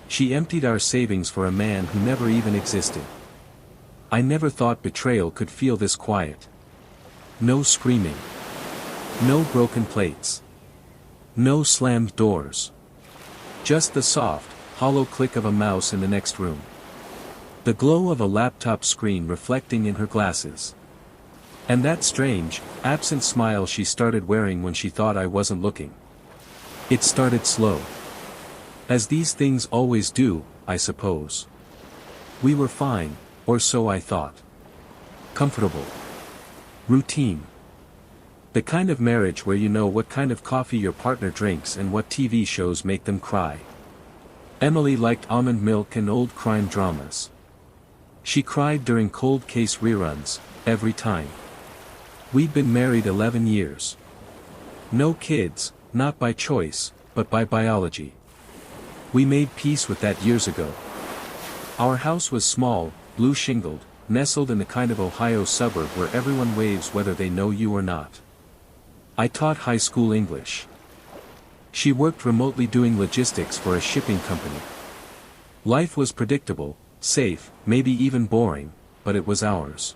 She emptied our savings for a man who never even existed. I never thought betrayal could feel this quiet. No screaming. No broken plates. No slammed doors. Just the soft, hollow click of a mouse in the next room. The glow of a laptop screen reflecting in her glasses. And that strange, absent smile she started wearing when she thought I wasn't looking. It started slow. As these things always do, I suppose. We were fine, or so I thought. Comfortable. Routine. The kind of marriage where you know what kind of coffee your partner drinks and what TV shows make them cry. Emily liked almond milk and old crime dramas. She cried during cold case reruns, every time. We'd been married 11 years. No kids, not by choice, but by biology. We made peace with that years ago. Our house was small, blue-shingled, nestled in the kind of Ohio suburb where everyone waves whether they know you or not. I taught high school English. She worked remotely doing logistics for a shipping company. Life was predictable, safe, maybe even boring, but it was ours.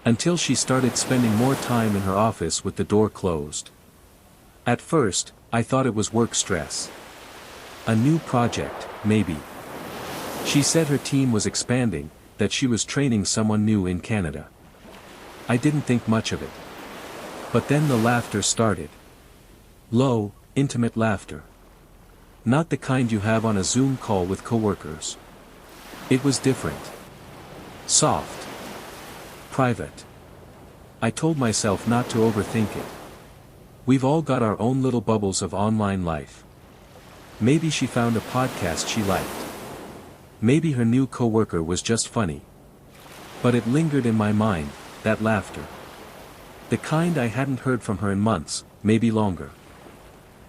Until she started spending more time in her office with the door closed. At first, I thought it was work stress. A new project, maybe. She said her team was expanding, that she was training someone new in Canada. I didn't think much of it. But then the laughter started. Low, intimate laughter. Not the kind you have on a Zoom call with coworkers. It was different. Soft. Private. I told myself not to overthink it. We've all got our own little bubbles of online life. Maybe she found a podcast she liked. Maybe her new coworker was just funny. But it lingered in my mind, that laughter. The kind I hadn't heard from her in months, maybe longer.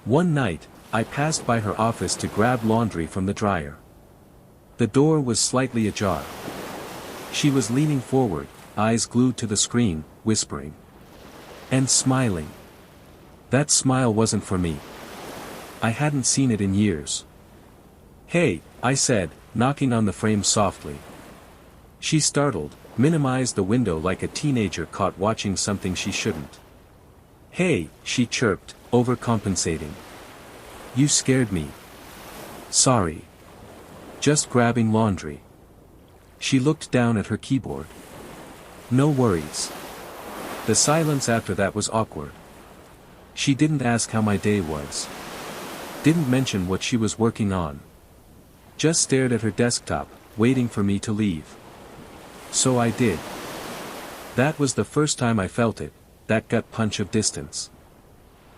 One night, I passed by her office to grab laundry from the dryer. The door was slightly ajar. She was leaning forward, eyes glued to the screen, whispering. And smiling. That smile wasn't for me. I hadn't seen it in years. "Hey," I said, knocking on the frame softly. She startled, minimized the window like a teenager caught watching something she shouldn't. "Hey," she chirped, overcompensating. "You scared me." "Sorry. Just grabbing laundry." She looked down at her keyboard. "No worries." The silence after that was awkward. She didn't ask how my day was. Didn't mention what she was working on. Just stared at her desktop, waiting for me to leave. So I did. That was the first time I felt it, that gut punch of distance.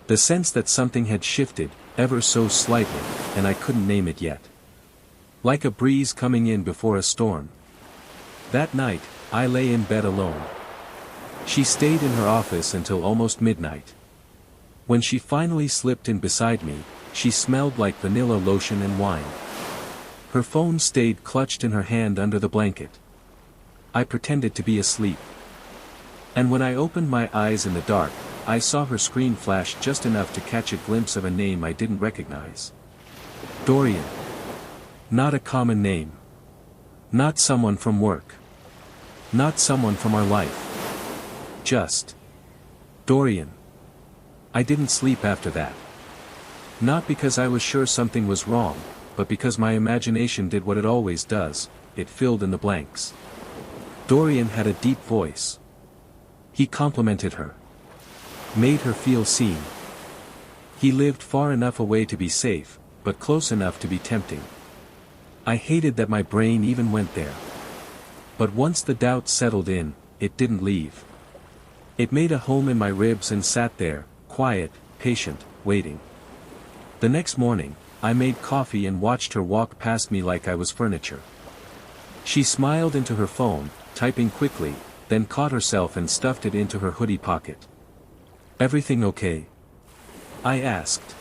The sense that something had shifted, ever so slightly, and I couldn't name it yet. Like a breeze coming in before a storm. That night, I lay in bed alone. She stayed in her office until almost midnight. When she finally slipped in beside me, she smelled like vanilla lotion and wine. Her phone stayed clutched in her hand under the blanket. I pretended to be asleep. And when I opened my eyes in the dark, I saw her screen flash just enough to catch a glimpse of a name I didn't recognize. Dorian. Not a common name. Not someone from work. Not someone from our life. Just Dorian. I didn't sleep after that. Not because I was sure something was wrong, but because my imagination did what it always does, it filled in the blanks. Dorian had a deep voice. He complimented her. Made her feel seen. He lived far enough away to be safe, but close enough to be tempting. I hated that my brain even went there. But once the doubt settled in, it didn't leave. It made a home in my ribs and sat there, quiet, patient, waiting. The next morning, I made coffee and watched her walk past me like I was furniture. She smiled into her phone, typing quickly, then caught herself and stuffed it into her hoodie pocket. "Everything okay?" I asked.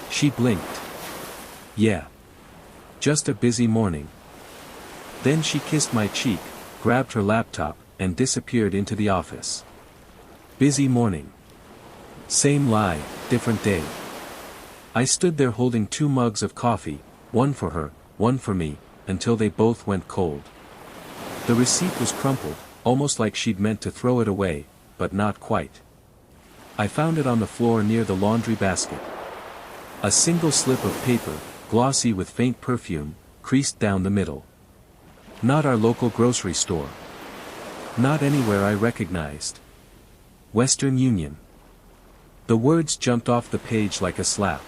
She blinked. "Yeah. Just a busy morning." Then she kissed my cheek, grabbed her laptop, and disappeared into the office. Busy morning. Same lie, different day. I stood there holding 2 mugs of coffee, one for her, one for me, until they both went cold. The receipt was crumpled, almost like she'd meant to throw it away, but not quite. I found it on the floor near the laundry basket. A single slip of paper, glossy with faint perfume, creased down the middle. Not our local grocery store. Not anywhere I recognized. Western Union. The words jumped off the page like a slap.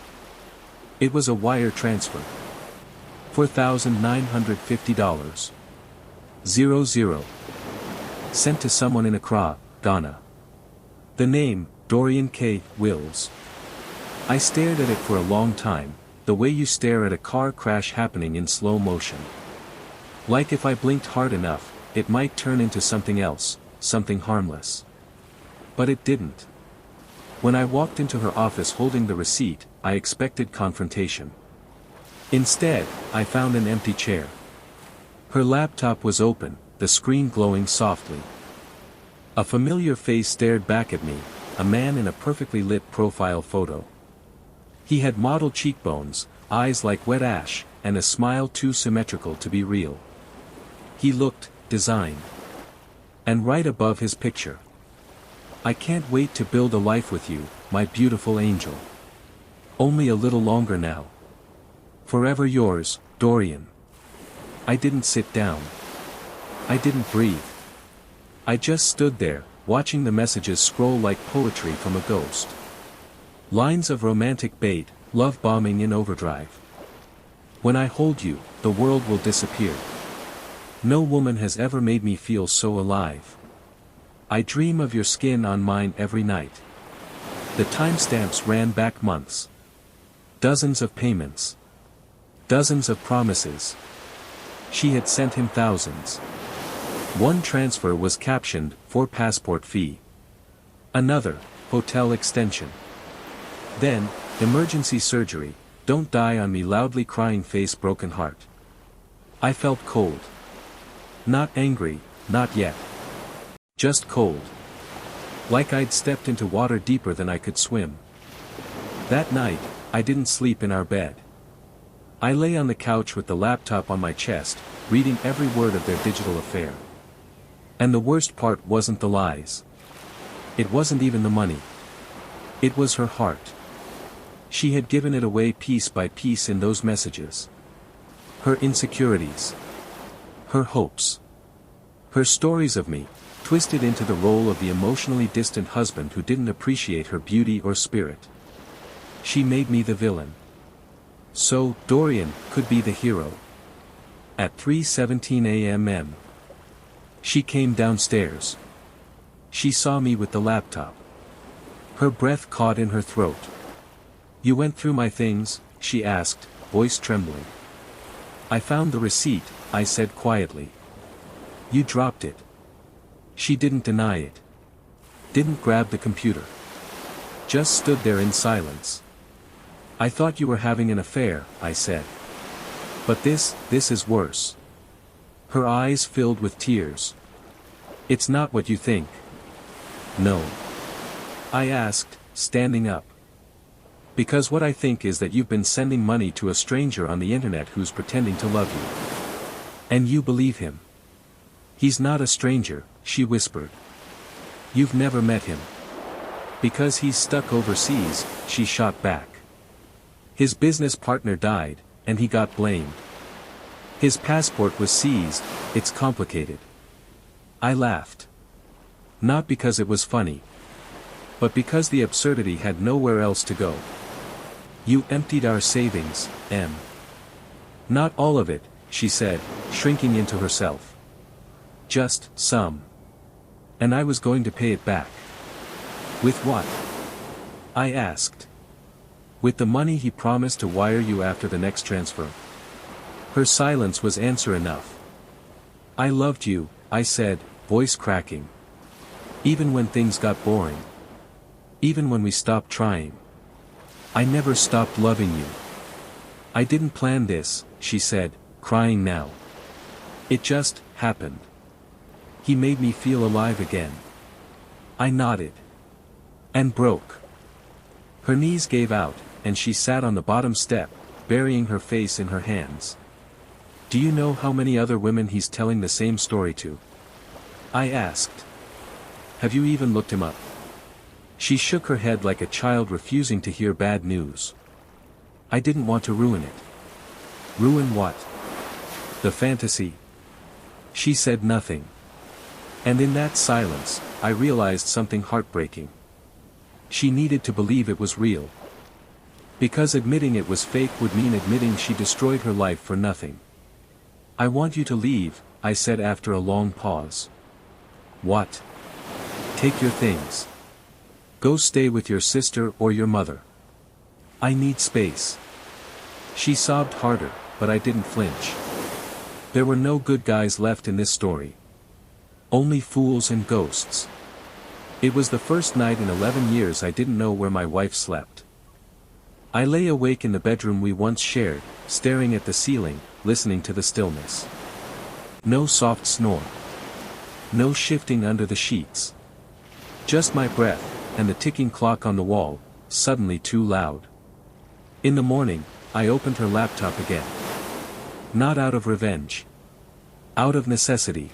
It was a wire transfer. $4,950. 00. Sent to someone in Accra, Ghana. The name, Dorian K. Wills. I stared at it for a long time, the way you stare at a car crash happening in slow motion. Like if I blinked hard enough, it might turn into something else, something harmless. But it didn't. When I walked into her office holding the receipt, I expected confrontation. Instead, I found an empty chair. Her laptop was open, the screen glowing softly. A familiar face stared back at me, a man in a perfectly lit profile photo. He had model cheekbones, eyes like wet ash, and a smile too symmetrical to be real. He looked designed. And right above his picture. I can't wait to build a life with you, my beautiful angel. Only a little longer now. Forever yours, Dorian. I didn't sit down. I didn't breathe. I just stood there, watching the messages scroll like poetry from a ghost. Lines of romantic bait, love bombing in overdrive. When I hold you, the world will disappear. No woman has ever made me feel so alive. I dream of your skin on mine every night. The timestamps ran back months. Dozens of payments. Dozens of promises. She had sent him thousands. One transfer was captioned, for passport fee. Another, hotel extension. Then, emergency surgery, don't die on me loudly crying face broken heart. I felt cold. Not angry, not yet. Just cold. Like I'd stepped into water deeper than I could swim. That night, I didn't sleep in our bed. I lay on the couch with the laptop on my chest, reading every word of their digital affair. And the worst part wasn't the lies. It wasn't even the money. It was her heart. She had given it away piece by piece in those messages. Her insecurities. Her hopes. Her stories of me, twisted into the role of the emotionally distant husband who didn't appreciate her beauty or spirit. She made me the villain. So, Dorian could be the hero. At 3:17 a.m. She came downstairs. She saw me with the laptop. Her breath caught in her throat. "You went through my things?" she asked, voice trembling. "I found the receipt," I said quietly. "You dropped it." She didn't deny it. Didn't grab the computer. Just stood there in silence. "I thought you were having an affair," I said. "But this is worse." Her eyes filled with tears. "It's not what you think." "No." I asked, standing up. "Because what I think is that you've been sending money to a stranger on the internet who's pretending to love you. And you believe him." "He's not a stranger," she whispered. "You've never met him." "Because he's stuck overseas," she shot back. "His business partner died, and he got blamed. His passport was seized, it's complicated." I laughed. Not because it was funny. But because the absurdity had nowhere else to go. "You emptied our savings, Em." "Not all of it," she said, shrinking into herself. "Just some. And I was going to pay it back." "With what?" I asked. "With the money he promised to wire you after the next transfer." Her silence was answer enough. "I loved you," I said, voice cracking. "Even when things got boring. Even when we stopped trying. I never stopped loving you." "I didn't plan this," she said, crying now. "It just happened. He made me feel alive again." I nodded. "And broke." Her knees gave out, and she sat on the bottom step, burying her face in her hands. Do you know how many other women he's telling the same story to? I asked. Have you even looked him up? She shook her head like a child refusing to hear bad news. I didn't want to ruin it. Ruin what? The fantasy. She said nothing. And in that silence, I realized something heartbreaking. She needed to believe it was real. Because admitting it was fake would mean admitting she destroyed her life for nothing. I want you to leave, I said after a long pause. What? Take your things. Go stay with your sister or your mother. I need space. She sobbed harder, but I didn't flinch. There were no good guys left in this story. Only fools and ghosts. It was the first night in 11 years I didn't know where my wife slept. I lay awake in the bedroom we once shared, staring at the ceiling, listening to the stillness. No soft snore. No shifting under the sheets. Just my breath, and the ticking clock on the wall, suddenly too loud. In the morning, I opened her laptop again. Not out of revenge. Out of necessity.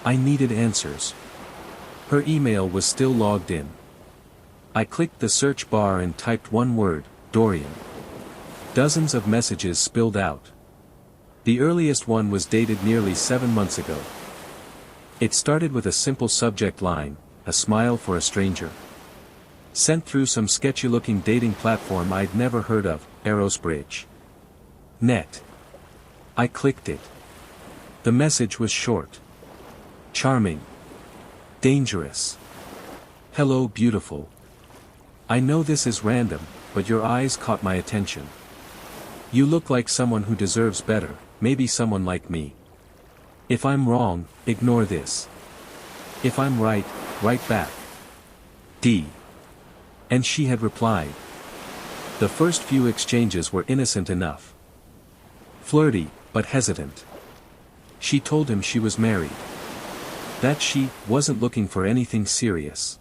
I needed answers. Her email was still logged in. I clicked the search bar and typed one word, Dorian. Dozens of messages spilled out. The earliest one was dated nearly 7 months ago. It started with a simple subject line, a smile for a stranger. Sent through some sketchy-looking dating platform I'd never heard of, Aerosbridge. Net. I clicked it. The message was short. Charming. Dangerous. Hello, beautiful. I know this is random, but your eyes caught my attention. You look like someone who deserves better, maybe someone like me. If I'm wrong, ignore this. If I'm right, write back. D. And she had replied. The first few exchanges were innocent enough. Flirty, but hesitant. She told him she was married. That she wasn't looking for anything serious.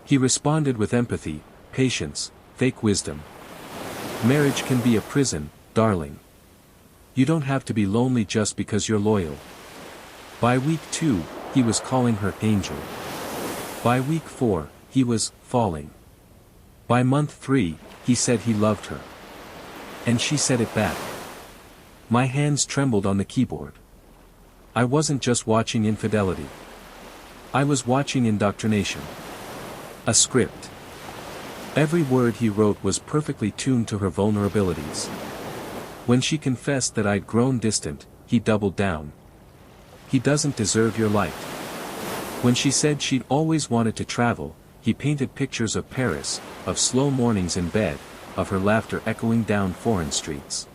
He responded with empathy, patience, fake wisdom. Marriage can be a prison, darling. You don't have to be lonely just because you're loyal. By week 2, he was calling her angel. By week 4, he was falling. By month 3, he said he loved her. And she said it back. My hands trembled on the keyboard. I wasn't just watching infidelity. I was watching indoctrination. A script. Every word he wrote was perfectly tuned to her vulnerabilities. When she confessed that I'd grown distant, he doubled down. He doesn't deserve your light. When she said she'd always wanted to travel, he painted pictures of Paris, of slow mornings in bed, of her laughter echoing down foreign streets.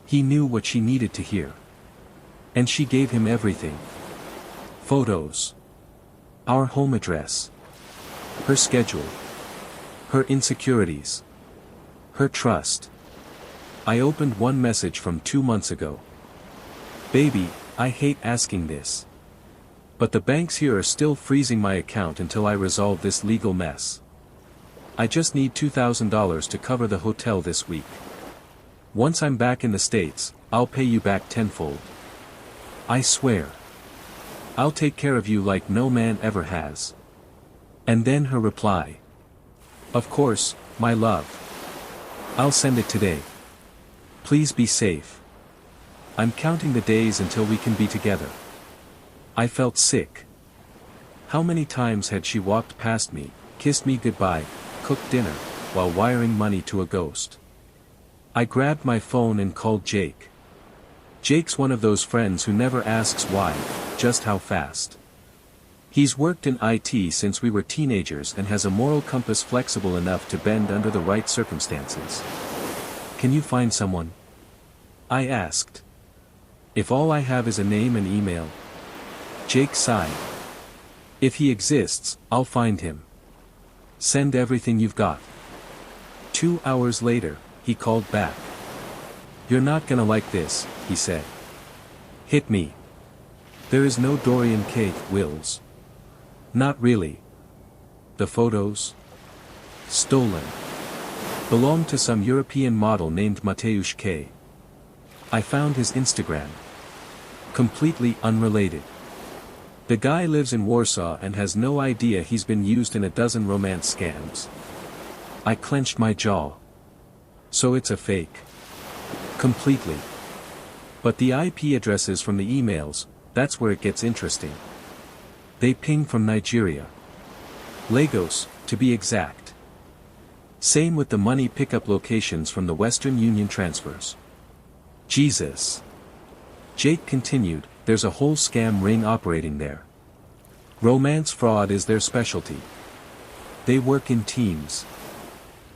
He knew what she needed to hear. And she gave him everything. Photos. Our home address. Her schedule. Her insecurities. Her trust. I opened one message from 2 months ago. Baby, I hate asking this. But the banks here are still freezing my account until I resolve this legal mess. I just need $2,000 to cover the hotel this week. Once I'm back in the States, I'll pay you back tenfold. I swear. I'll take care of you like no man ever has. And then her reply. Of course, my love. I'll send it today. Please be safe. I'm counting the days until we can be together. I felt sick. How many times had she walked past me, kissed me goodbye, cooked dinner, while wiring money to a ghost? I grabbed my phone and called Jake. Jake's one of those friends who never asks why, just how fast. He's worked in IT since we were teenagers and has a moral compass flexible enough to bend under the right circumstances. Can you find someone? I asked. If all I have is a name and email. Jake sighed. If he exists, I'll find him. Send everything you've got. 2 hours later, he called back. You're not gonna like this, he said. Hit me. There is no Dorian K. Wills. Not really. The photos? Stolen. Belonged to some European model named Mateusz K. I found his Instagram. Completely unrelated. The guy lives in Warsaw and has no idea he's been used in a dozen romance scams. I clenched my jaw. So it's a fake. Completely. But the IP addresses from the emails, that's where it gets interesting. They ping from Nigeria. Lagos, to be exact. Same with the money pickup locations from the Western Union transfers. Jesus. Jake continued, there's a whole scam ring operating there. Romance fraud is their specialty. They work in teams.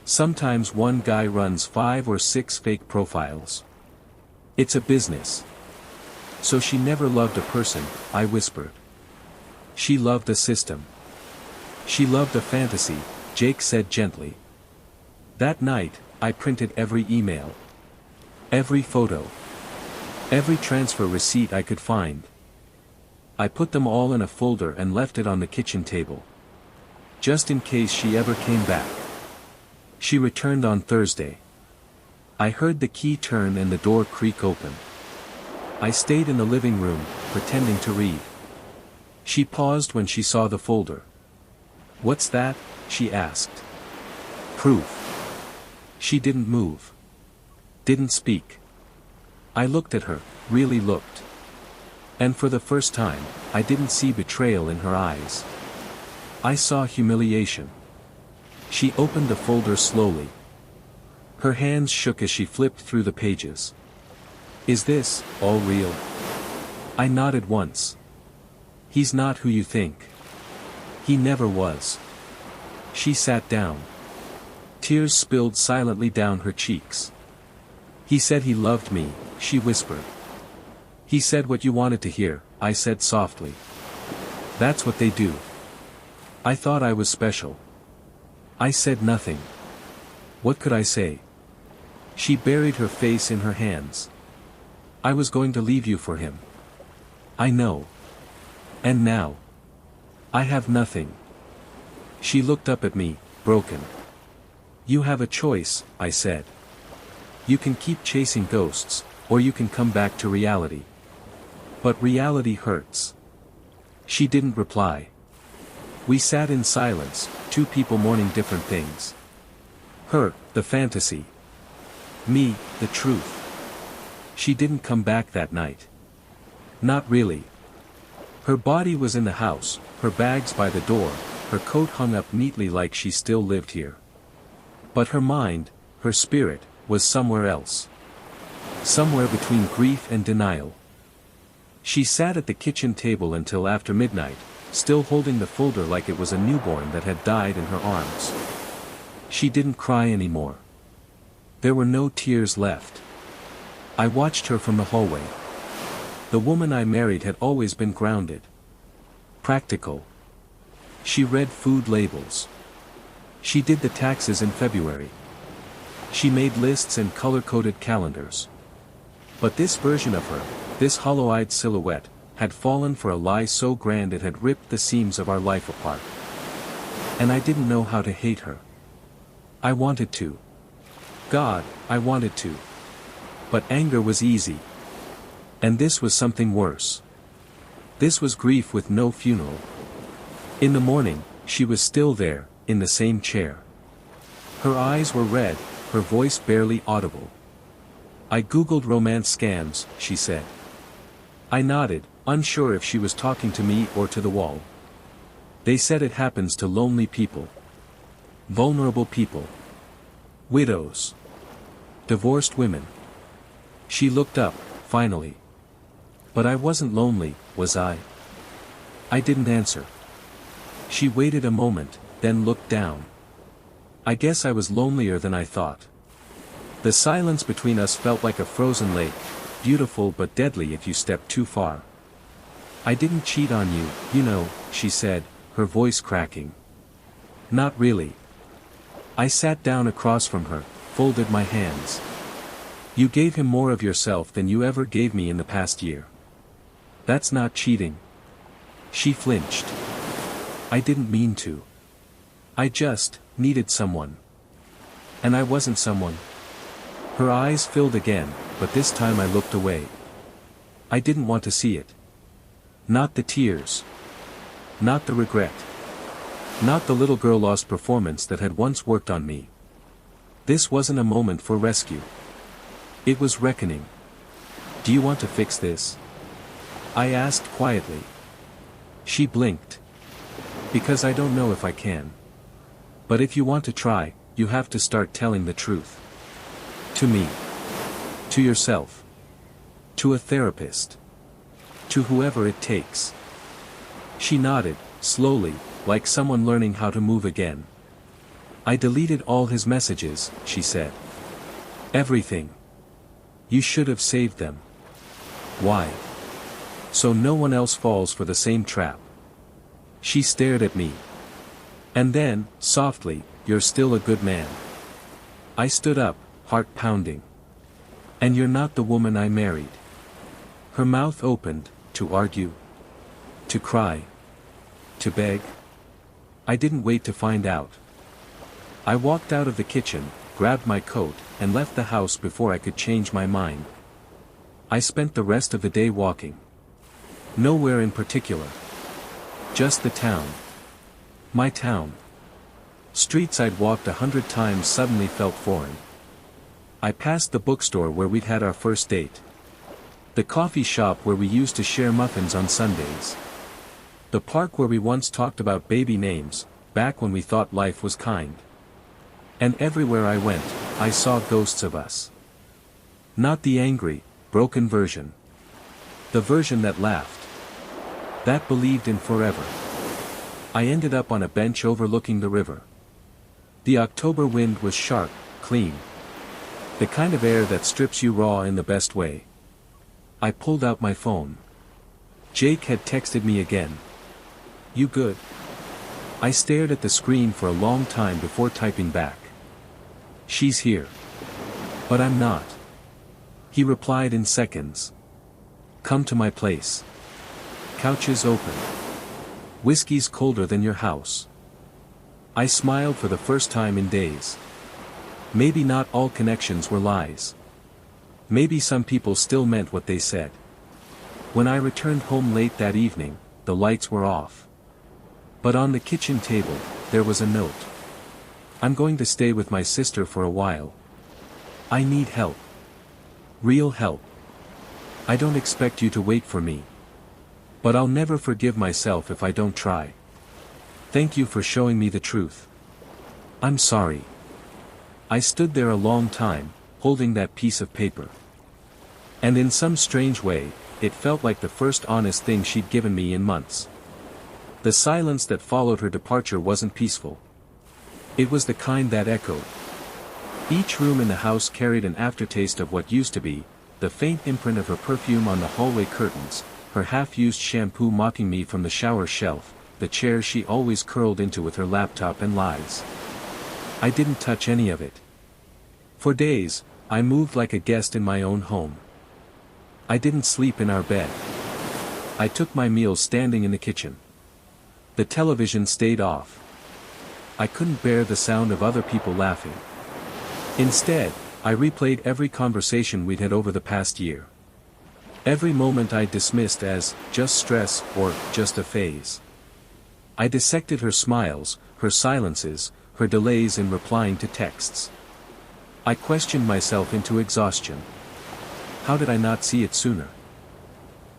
Sometimes one guy runs 5 or 6 fake profiles. It's a business. So she never loved a person, I whispered. She loved a system. She loved a fantasy, Jake said gently. That night, I printed every email. Every photo. Every transfer receipt I could find. I put them all in a folder and left it on the kitchen table. Just in case she ever came back. She returned on Thursday. I heard the key turn and the door creak open. I stayed in the living room, pretending to read. She paused when she saw the folder. What's that? She asked. Proof. She didn't move. Didn't speak. I looked at her, really looked. And for the first time, I didn't see betrayal in her eyes. I saw humiliation. She opened the folder slowly. Her hands shook as she flipped through the pages. Is this all real? I nodded once. He's not who you think. He never was. She sat down. Tears spilled silently down her cheeks. He said he loved me, she whispered. He said what you wanted to hear, I said softly. That's what they do. I thought I was special. I said nothing. What could I say? She buried her face in her hands. I was going to leave you for him. I know. And now? I have nothing. She looked up at me, broken. You have a choice, I said. You can keep chasing ghosts, or you can come back to reality. But reality hurts. She didn't reply. We sat in silence, two people mourning different things. Her, the fantasy. Me, the truth. She didn't come back that night. Not really. Her body was in the house, her bags by the door, her coat hung up neatly like she still lived here. But her mind, her spirit, was somewhere else. Somewhere between grief and denial. She sat at the kitchen table until after midnight, still holding the folder like it was a newborn that had died in her arms. She didn't cry anymore. There were no tears left. I watched her from the hallway. The woman I married had always been grounded. Practical. She read food labels. She did the taxes in February. She made lists and color-coded calendars. But this version of her, this hollow-eyed silhouette, had fallen for a lie so grand it had ripped the seams of our life apart. And I didn't know how to hate her. I wanted to. God, I wanted to. But anger was easy. And this was something worse. This was grief with no funeral. In the morning, she was still there, in the same chair. Her eyes were red, her voice barely audible. I googled romance scams, she said. I nodded, unsure if she was talking to me or to the wall. They said it happens to lonely people. Vulnerable people. Widows. Divorced women. She looked up, finally. But I wasn't lonely, was I? I didn't answer. She waited a moment, then looked down. I guess I was lonelier than I thought. The silence between us felt like a frozen lake, beautiful but deadly if you stepped too far. I didn't cheat on you, you know, she said, her voice cracking. Not really. I sat down across from her, folded my hands. You gave him more of yourself than you ever gave me in the past year. That's not cheating. She flinched. I didn't mean to. I just needed someone. And I wasn't someone. Her eyes filled again, but this time I looked away. I didn't want to see it. Not the tears. Not the regret. Not the little girl lost performance that had once worked on me. This wasn't a moment for rescue. It was reckoning. Do you want to fix this? I asked quietly. She blinked. Because I don't know if I can. But if you want to try, you have to start telling the truth. To me. To yourself. To a therapist. To whoever it takes. She nodded, slowly, like someone learning how to move again. I deleted all his messages, she said. Everything. You should have saved them. Why? So no one else falls for the same trap. She stared at me. And then, softly, you're still a good man. I stood up, heart pounding. And you're not the woman I married. Her mouth opened, to argue. To cry. To beg. I didn't wait to find out. I walked out of the kitchen, grabbed my coat, and left the house before I could change my mind. I spent the rest of the day walking. Nowhere in particular. Just the town. My town. Streets I'd walked 100 times suddenly felt foreign. I passed the bookstore where we'd had our first date. The coffee shop where we used to share muffins on Sundays. The park where we once talked about baby names, back when we thought life was kind. And everywhere I went, I saw ghosts of us. Not the angry, broken version. The version that laughed. That believed in forever. I ended up on a bench overlooking the river. The October wind was sharp, clean. The kind of air that strips you raw in the best way. I pulled out my phone. Jake had texted me again. You good? I stared at the screen for a long time before typing back. She's here. But I'm not. He replied in seconds. Come to my place. Couches open. Whiskey's colder than your house. I smiled for the first time in days. Maybe not all connections were lies. Maybe some people still meant what they said. When I returned home late that evening, the lights were off. But on the kitchen table, there was a note. I'm going to stay with my sister for a while. I need help. Real help. I don't expect you to wait for me. But I'll never forgive myself if I don't try. Thank you for showing me the truth. I'm sorry. I stood there a long time, holding that piece of paper. And in some strange way, it felt like the first honest thing she'd given me in months. The silence that followed her departure wasn't peaceful. It was the kind that echoed. Each room in the house carried an aftertaste of what used to be, the faint imprint of her perfume on the hallway curtains, her half-used shampoo mocking me from the shower shelf, the chair she always curled into with her laptop and lies. I didn't touch any of it. For days, I moved like a guest in my own home. I didn't sleep in our bed. I took my meals standing in the kitchen. The television stayed off. I couldn't bear the sound of other people laughing. Instead, I replayed every conversation we'd had over the past year. Every moment I dismissed as just stress or just a phase. I dissected her smiles, her silences, her delays in replying to texts. I questioned myself into exhaustion. How did I not see it sooner?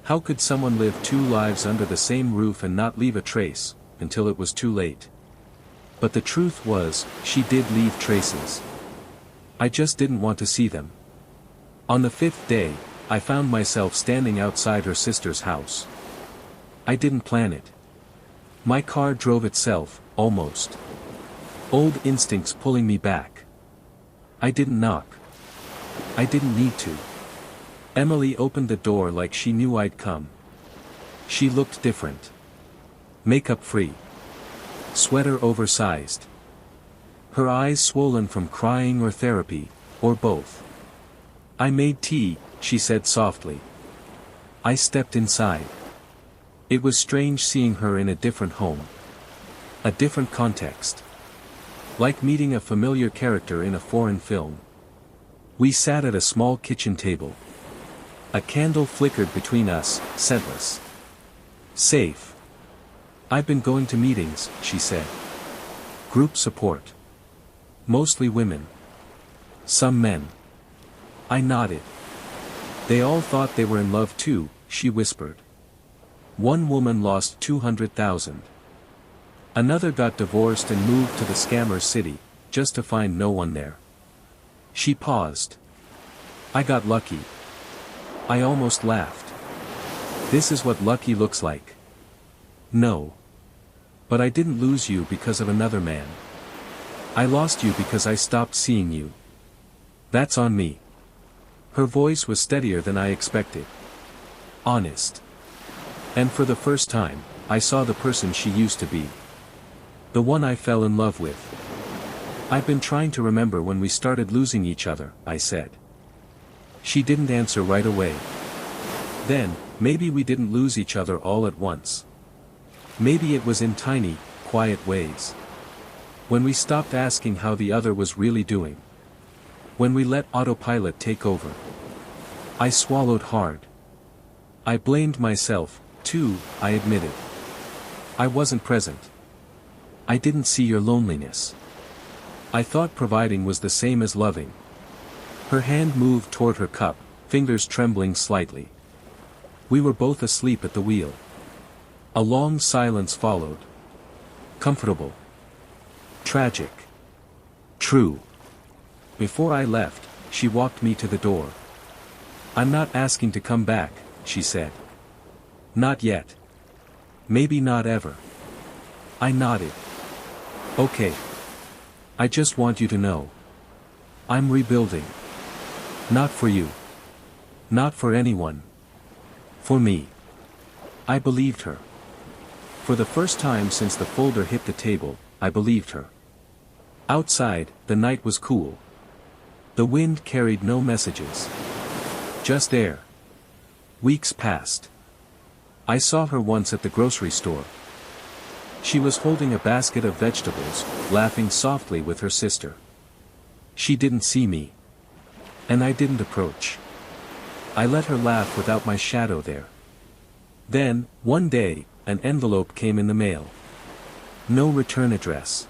How could someone live two lives under the same roof and not leave a trace, until it was too late? But the truth was, she did leave traces. I just didn't want to see them. On the 5th day, I found myself standing outside her sister's house. I didn't plan it. My car drove itself, almost. Old instincts pulling me back. I didn't knock. I didn't need to. Emily opened the door like she knew I'd come. She looked different. Makeup free. Sweater oversized. Her eyes swollen from crying or therapy, or both. I made tea, she said softly. I stepped inside. It was strange seeing her in a different home. A different context. Like meeting a familiar character in a foreign film. We sat at a small kitchen table. A candle flickered between us, scentless. Safe. I've been going to meetings, she said. Group support. Mostly women. Some men. I nodded. They all thought they were in love too, she whispered. One woman lost 200,000. Another got divorced and moved to the scammer city, just to find no one there. She paused. I got lucky. I almost laughed. This is what lucky looks like. No. But I didn't lose you because of another man. I lost you because I stopped seeing you. That's on me. Her voice was steadier than I expected. Honest. And for the first time, I saw the person she used to be. The one I fell in love with. I've been trying to remember when we started losing each other, I said. She didn't answer right away. Then, maybe we didn't lose each other all at once. Maybe it was in tiny, quiet ways. When we stopped asking how the other was really doing. When we let autopilot take over. I swallowed hard. I blamed myself, too, I admitted. I wasn't present. I didn't see your loneliness. I thought providing was the same as loving. Her hand moved toward her cup, fingers trembling slightly. We were both asleep at the wheel. A long silence followed. Comfortable. Tragic. True. Before I left, she walked me to the door. I'm not asking to come back, she said. Not yet. Maybe not ever. I nodded. Okay. I just want you to know. I'm rebuilding. Not for you. Not for anyone. For me. I believed her. For the first time since the folder hit the table, I believed her. Outside, the night was cool. The wind carried no messages. Just air. Weeks passed. I saw her once at the grocery store. She was holding a basket of vegetables, laughing softly with her sister. She didn't see me. And I didn't approach. I let her laugh without my shadow there. Then, one day, an envelope came in the mail. No return address.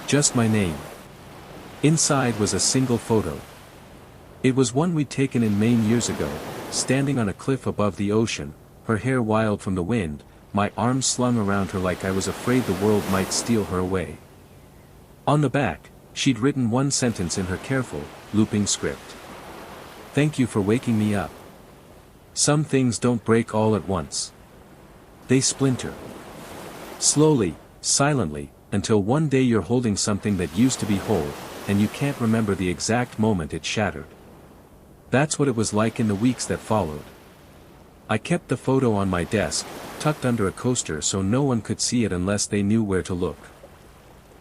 Just my name. Inside was a single photo. It was one we'd taken in Maine years ago, standing on a cliff above the ocean, her hair wild from the wind, my arms slung around her like I was afraid the world might steal her away. On the back, she'd written one sentence in her careful, looping script. Thank you for waking me up. Some things don't break all at once. They splinter. Slowly, silently, until one day you're holding something that used to be whole, and you can't remember the exact moment it shattered. That's what it was like in the weeks that followed. I kept the photo on my desk, tucked under a coaster so no one could see it unless they knew where to look.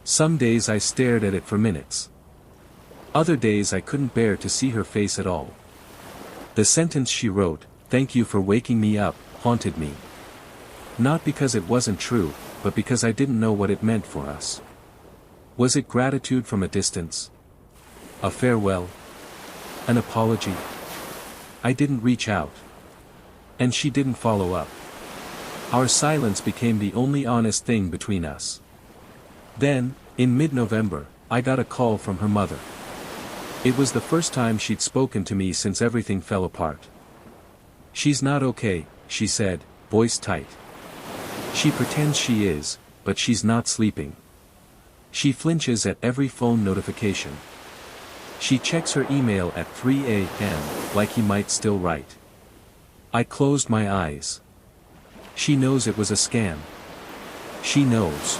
Some days I stared at it for minutes. Other days I couldn't bear to see her face at all. The sentence she wrote, "Thank you for waking me up," haunted me. Not because it wasn't true, but because I didn't know what it meant for us. Was it gratitude from a distance? A farewell? An apology? I didn't reach out. And she didn't follow up. Our silence became the only honest thing between us. Then, in mid-November, I got a call from her mother. It was the first time she'd spoken to me since everything fell apart. "She's not okay," she said, voice tight. "She pretends she is, but she's not sleeping. She flinches at every phone notification. She checks her email at 3 a.m., like he might still write." I closed my eyes. She knows it was a scam. She knows.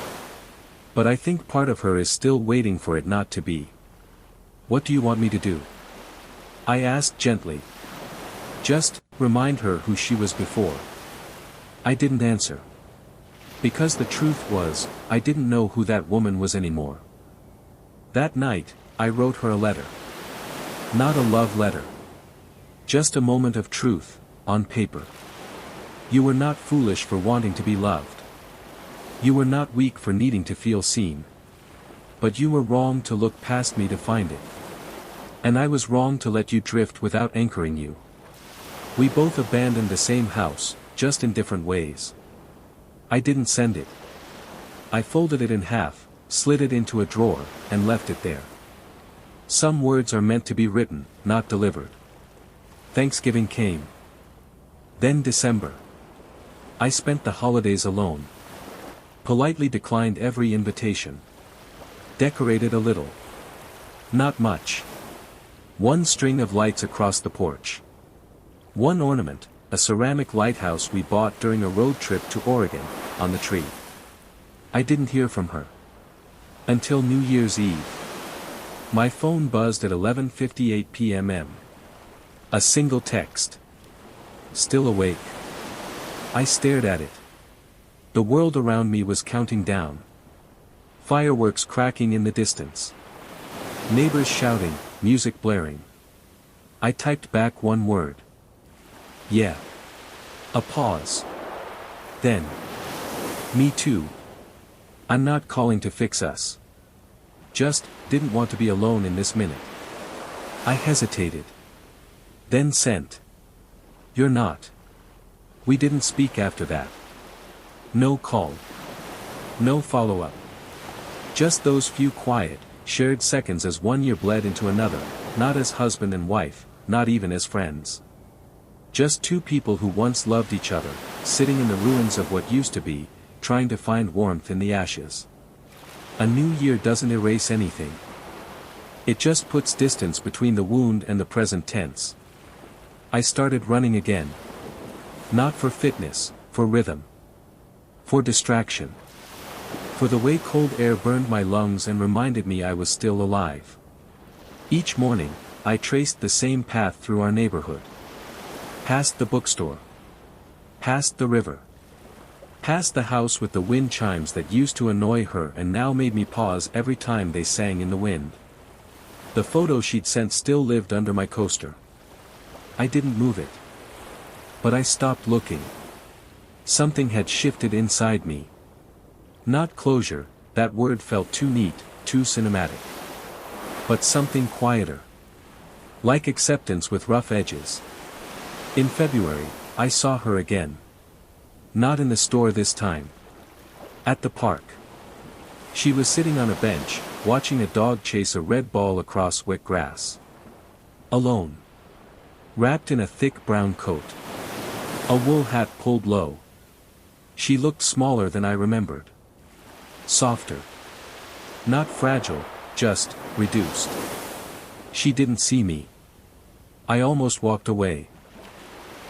But I think part of her is still waiting for it not to be. "What do you want me to do?" I asked gently. "Just remind her who she was before." I didn't answer. Because the truth was, I didn't know who that woman was anymore. That night, I wrote her a letter. Not a love letter. Just a moment of truth, on paper. You were not foolish for wanting to be loved. You were not weak for needing to feel seen. But you were wrong to look past me to find it. And I was wrong to let you drift without anchoring you. We both abandoned the same house, just in different ways. I didn't send it. I folded it in half, slid it into a drawer, and left it there. Some words are meant to be written, not delivered. Thanksgiving came. Then December. I spent the holidays alone. Politely declined every invitation. Decorated a little. Not much. One string of lights across the porch. One ornament, a ceramic lighthouse we bought during a road trip to Oregon, on the tree. I didn't hear from her. Until New Year's Eve. My phone buzzed at 11:58 p.m. A single text. Still awake. I stared at it. The world around me was counting down. Fireworks cracking in the distance. Neighbors shouting, music blaring. I typed back one word. Yeah. A pause. Then. Me too. I'm not calling to fix us. Just, didn't want to be alone in this minute. I hesitated. Then sent. You're not. We didn't speak after that. No call. No follow-up. Just those few quiet, shared seconds as one year bled into another, not as husband and wife, not even as friends. Just two people who once loved each other, sitting in the ruins of what used to be, trying to find warmth in the ashes. A new year doesn't erase anything. It just puts distance between the wound and the present tense. I started running again. Not for fitness, for rhythm. For distraction. For the way cold air burned my lungs and reminded me I was still alive. Each morning, I traced the same path through our neighborhood. Past the bookstore. Past the river. Past the house with the wind chimes that used to annoy her and now made me pause every time they sang in the wind. The photo she'd sent still lived under my coaster. I didn't move it. But I stopped looking. Something had shifted inside me. Not closure, that word felt too neat, too cinematic. But something quieter. Like acceptance with rough edges. In February, I saw her again. Not in the store this time. At the park. She was sitting on a bench, watching a dog chase a red ball across wet grass. Alone. Wrapped in a thick brown coat. A wool hat pulled low. She looked smaller than I remembered. Softer. Not fragile, just reduced. She didn't see me. I almost walked away.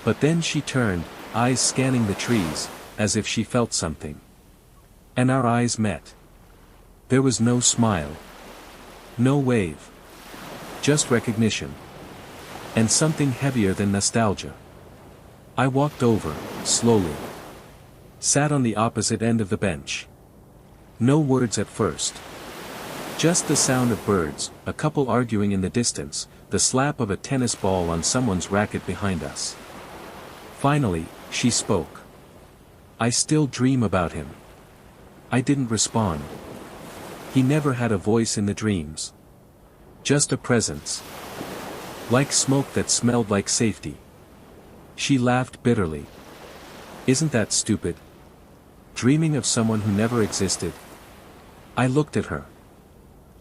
But then she turned, eyes scanning the trees, as if she felt something. And our eyes met. There was no smile. No wave. Just recognition. And something heavier than nostalgia. I walked over, slowly. Sat on the opposite end of the bench. No words at first. Just the sound of birds, a couple arguing in the distance, the slap of a tennis ball on someone's racket behind us. Finally, she spoke. I still dream about him. I didn't respond. He never had a voice in the dreams. Just a presence. Like smoke that smelled like safety. She laughed bitterly. Isn't that stupid? Dreaming of someone who never existed. I looked at her.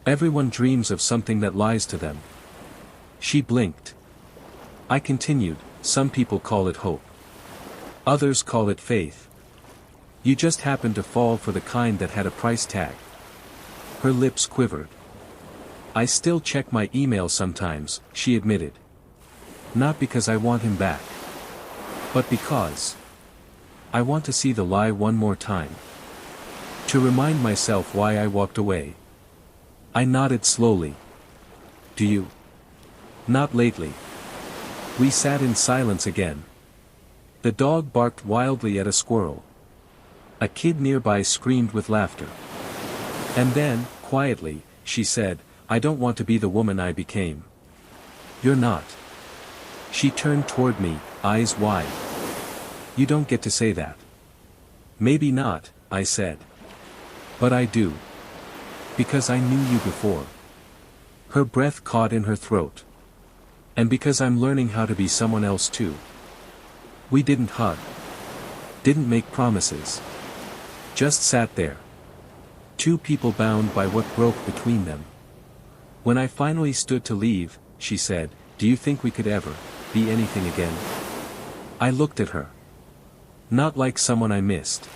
Everyone dreams of something that lies to them. She blinked. I continued, some people call it hope. Others call it faith. You just happened to fall for the kind that had a price tag. Her lips quivered. I still check my email sometimes, she admitted. Not because I want him back. But because I want to see the lie one more time. To remind myself why I walked away. I nodded slowly. Do you? Not lately. We sat in silence again. The dog barked wildly at a squirrel. A kid nearby screamed with laughter. And then, quietly, she said, I don't want to be the woman I became. You're not. She turned toward me, eyes wide. You don't get to say that. Maybe not, I said. But I do. Because I knew you before. Her breath caught in her throat. And because I'm learning how to be someone else too. We didn't hug. Didn't make promises. Just sat there. Two people bound by what broke between them. When I finally stood to leave, she said, "Do you think we could ever be anything again?" I looked at her. Not like someone I missed.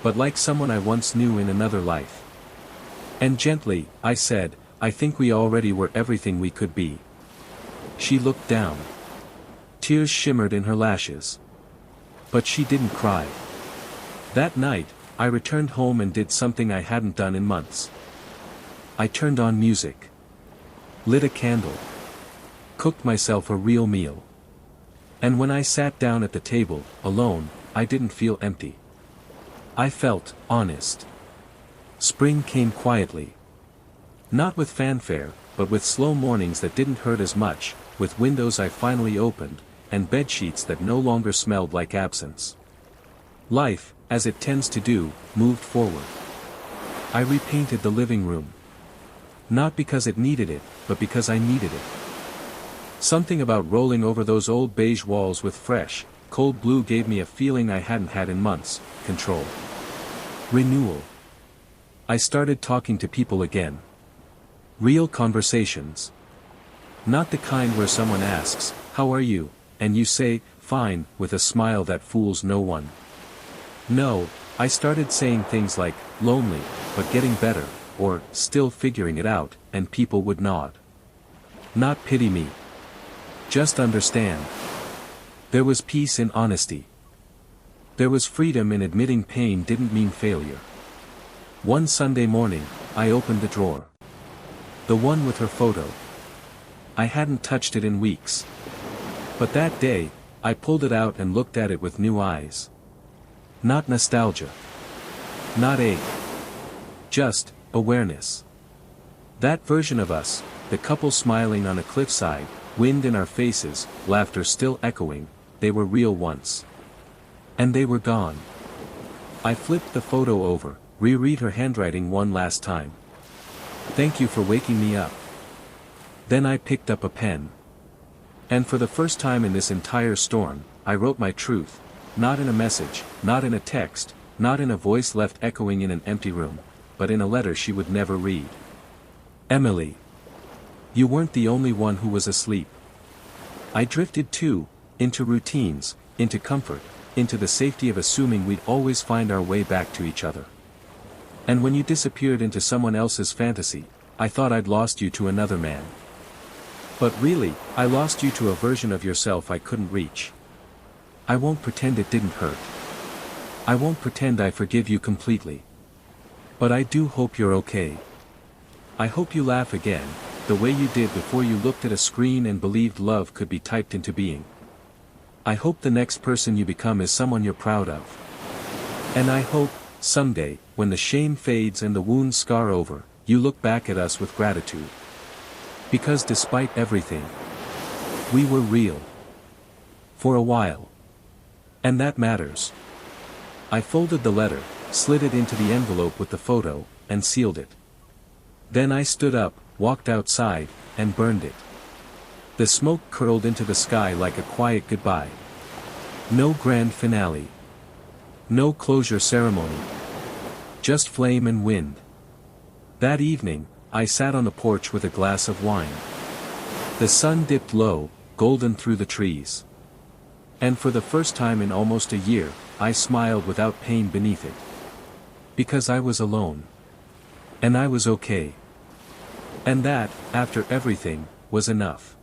But like someone I once knew in another life. And gently, I said, "I think we already were everything we could be." She looked down. Tears shimmered in her lashes. But she didn't cry. That night, I returned home and did something I hadn't done in months. I turned on music. Lit a candle. Cooked myself a real meal. And when I sat down at the table, alone, I didn't feel empty. I felt honest. Spring came quietly. Not with fanfare, but with slow mornings that didn't hurt as much, with windows I finally opened, and bedsheets that no longer smelled like absence. Life, as it tends to do, moved forward. I repainted the living room. Not because it needed it, but because I needed it. Something about rolling over those old beige walls with fresh, cold blue gave me a feeling I hadn't had in months: control. Renewal. I started talking to people again. Real conversations. Not the kind where someone asks, "How are you?" and you say, "Fine," with a smile that fools no one. No, I started saying things like, "Lonely, but getting better," or "Still figuring it out," and people would nod. Not pity me. Just understand. There was peace in honesty. There was freedom in admitting pain didn't mean failure. One Sunday morning, I opened the drawer. The one with her photo. I hadn't touched it in weeks. But that day, I pulled it out and looked at it with new eyes. Not nostalgia. Not ache. Just awareness. That version of us, the couple smiling on a cliffside, wind in our faces, laughter still echoing, they were real once. And they were gone. I flipped the photo over, reread her handwriting one last time. "Thank you for waking me up." Then I picked up a pen. And for the first time in this entire storm, I wrote my truth, not in a message, not in a text, not in a voice left echoing in an empty room, but in a letter she would never read. Emily. You weren't the only one who was asleep. I drifted too, into routines, into comfort, into the safety of assuming we'd always find our way back to each other. And when you disappeared into someone else's fantasy, I thought I'd lost you to another man. But really, I lost you to a version of yourself I couldn't reach. I won't pretend it didn't hurt. I won't pretend I forgive you completely. But I do hope you're okay. I hope you laugh again, the way you did before you looked at a screen and believed love could be typed into being. I hope the next person you become is someone you're proud of. And I hope, someday, when the shame fades and the wounds scar over, you look back at us with gratitude. Because despite everything, we were real. For a while. And that matters. I folded the letter, slid it into the envelope with the photo, and sealed it. Then I stood up, walked outside, and burned it. The smoke curled into the sky like a quiet goodbye. No grand finale. No closure ceremony. Just flame and wind. That evening, I sat on the porch with a glass of wine. The sun dipped low, golden through the trees. And for the first time in almost a year, I smiled without pain beneath it. Because I was alone. And I was okay. And that, after everything, was enough.